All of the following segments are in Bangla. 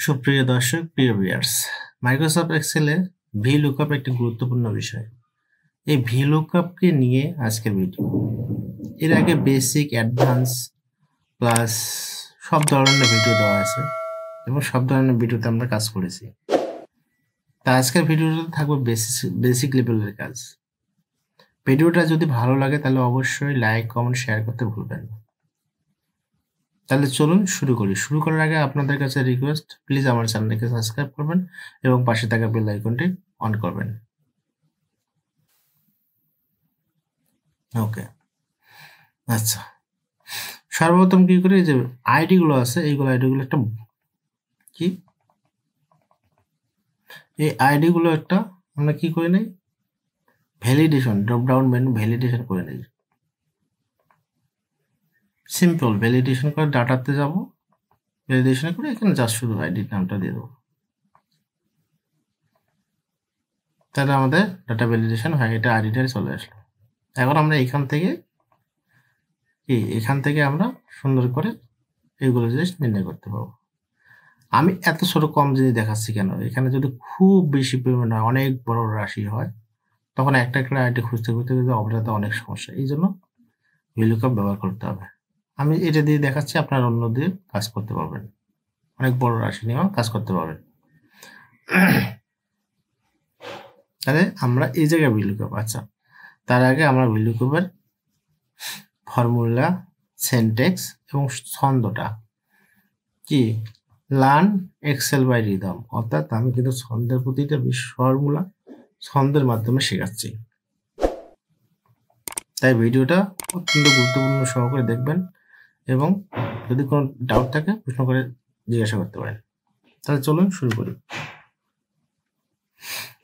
সুপ্রিয় দর্শক, প্রিয় ভিউয়ার্স, মাইক্রোসফট এক্সেলে VLOOKUP একটি গুরুত্বপূর্ণ বিষয়। এই VLOOKUP কে নিয়ে আজকের ভিডিও। এর আগে বেসিক, অ্যাডভান্স প্লাস সব ধরনের ভিডিও দেওয়া আছে এবং সব ধরনের ভিডিওতে আমরা কাজ করেছি। তা আজকের ভিডিওটা থাকবে বেসিক লেভেলের কাজ। ভিডিওটা যদি ভালো লাগে তাহলে অবশ্যই লাইক, কমেন্ট, শেয়ার করতে ভুলবেন না। তাহলে চলুন শুরু করি। শুরু করার আগে আপনাদের কাছে রিকোয়েস্ট, প্লিজ আমার চ্যানেলটিকে সাবস্ক্রাইব করবেন এবং পাশে থাকা বেল আইকনটি অন করবেন। ওকে, আচ্ছা, সর্বপ্রথম কি করি, যে আইডি গুলো আছে এইগুলো আইডিগুলো একটা কি এই আইডি গুলো একটা আমরা কি করে নেই, validation, drop down menu validation করে নেই। সিম্পল ভ্যালিডেশন করে ডাটাতে যাব, ভ্যালিডেশন করে এখানে জাস্ট শুধু আইডির নামটা দিয়ে দেবো। তাহলে আমাদের ডাটা ভ্যালিডেশন হয়, এটা আইডিটাই চলে আসলো। এখন আমরা এখান থেকে আমরা সুন্দর করে এইগুলো জিনিস নির্ণয় করতে পারবো। আমি এত ছোট কম জিনিস দেখাচ্ছি কেন, এখানে যদি খুব বেশি পেমেন্ট হয়, অনেক বড় রাশি হয়, তখন একটা একটা আইডি খুঁজতে অবদাতে অনেক সমস্যা। এই জন্য VLOOKUP ব্যবহার করতে হবে। আমি এটা দিয়ে দেখাচ্ছি, আপনার অন্য দিয়ে কাজ করতে পারবেন, অনেক বড় রাশি নিয়েও কাজ করতে পারবেন। তাহলে আমরা এই জায়গায় VLOOKUP, আচ্ছা, তার আগে আমরা VLOOKUP এর ফর্মুলা, সেন্টেক্স এবং ছন্দটা কি লার্ন এক্সেল বাই রিদম, অর্থাৎ আমি কিন্তু ছন্দের প্রতিটা ফর্মুলা ছন্দের মাধ্যমে শেখাচ্ছি। তাই ভিডিওটা অত্যন্ত গুরুত্বপূর্ণ সহকারে দেখবেন এবং যদি কোনো ডাউট থাকে প্রশ্ন করে জিজ্ঞাসা করতে পারেন। তাহলে চলুন শুরু করি।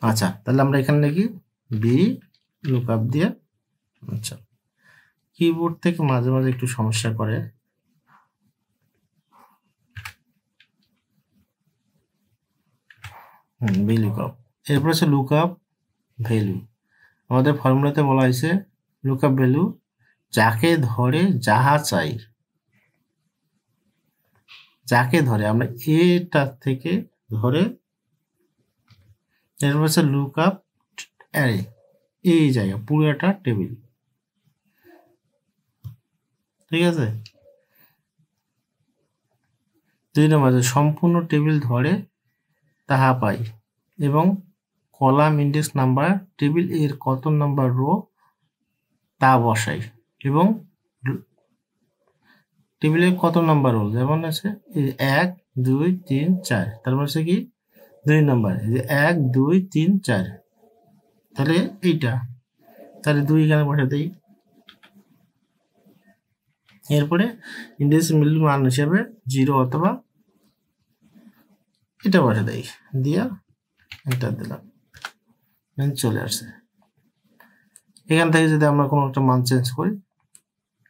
আচ্ছা, তাহলে আমরা এখানে লিখি VLOOKUP দিয়ে। আচ্ছা, কিবোর্ড থেকে মাঝে মাঝে একটু সমস্যা করে, VLOOKUP। এরপর হচ্ছে লুকআপ ভ্যালু। আমাদের ফর্মুলাতে বলা হয়েছে লুকআপ ভ্যালু যাকে ধরে যাহা চাই, যাকে ধরে আমরা এটা থেকে ধরে, এরপর হচ্ছে লুকআপ অ্যারে, এই জায়গা পুরোটা টেবিল, ঠিক আছে। 2 নম্বর সম্পূর্ণ টেবিল ধরে তাহা পাই এবং কলাম ইন্ডেক্স নাম্বার টেবিল এর কত নাম্বার রো তা বসাই এবং টেবিলের কত নাম্বার রো, যেমন আছে 1 2 3 4, তারপর হচ্ছে কি 2 নাম্বার, 1 2 3 4, তাহলে এইটা, তাহলে 2 এখানে বসে দেই। এরপরে ইন্ডেক্স মিল মান হিসেবে 0 অথবা এটা বসে দেই, দিয়া এন্টার দিলাম, চলে আসছে। এখান থেকে যদি আমরা কোনো একটা মান চেঞ্জ করি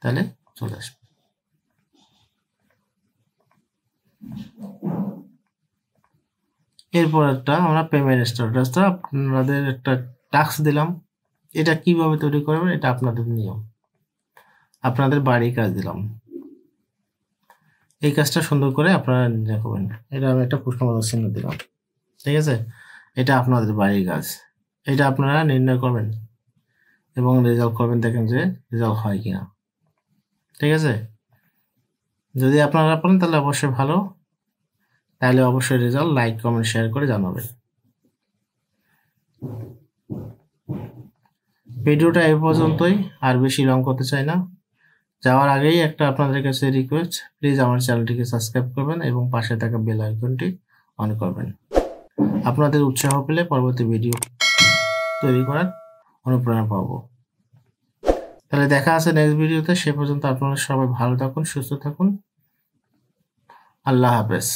তাহলে চলে আসবে। এরপর একটা আমরা পেমেন্ট স্ট্যাটাস, আপনাদের একটা টাস্ক দিলাম, এটা কিভাবে তৈরি করবেন এটা আপনাদের নিয়ম, আপনাদের বাড়ির কাজ দিলাম। এই কাজটা সুন্দর করে আপনারা নিজে করবেন। এটা আমি একটা প্রশ্নবোধক চিহ্ন দিলাম, ঠিক আছে। এটা আপনাদের বাড়ির কাজ, এটা আপনারা নির্ণয় করবেন এবং রেজাল্ট করবেন, দেখেন যে রেজাল্ট হয় কিনা, ঠিক আছে। যদি আপনারা পারেন তাহলে অবশ্যই ভালো, তাহলে অবশ্যই রেজাল্ট লাইক, কমেন্ট, শেয়ার করে জানাবেন। ভিডিওটা এই পর্যন্তই, আর বেশি লং করতে চাই না। যাওয়ার আগেই একটা আপনাদের কাছে রিকোয়েস্ট, প্লিজ আমার চ্যানেলটিকে সাবস্ক্রাইব করবেন এবং পাশে থাকা বেল আইকনটি অন করবেন। আপনাদের উৎসাহ পেলে পরবর্তী ভিডিও তৈরি করার অনুপ্রেরণা পাবো। তাহলে দেখা আছে নেক্সট ভিডিওতে। সে পর্যন্ত আপনারা সবাই ভালো থাকুন, সুস্থ থাকুন। আল্লাহ হাফেজ।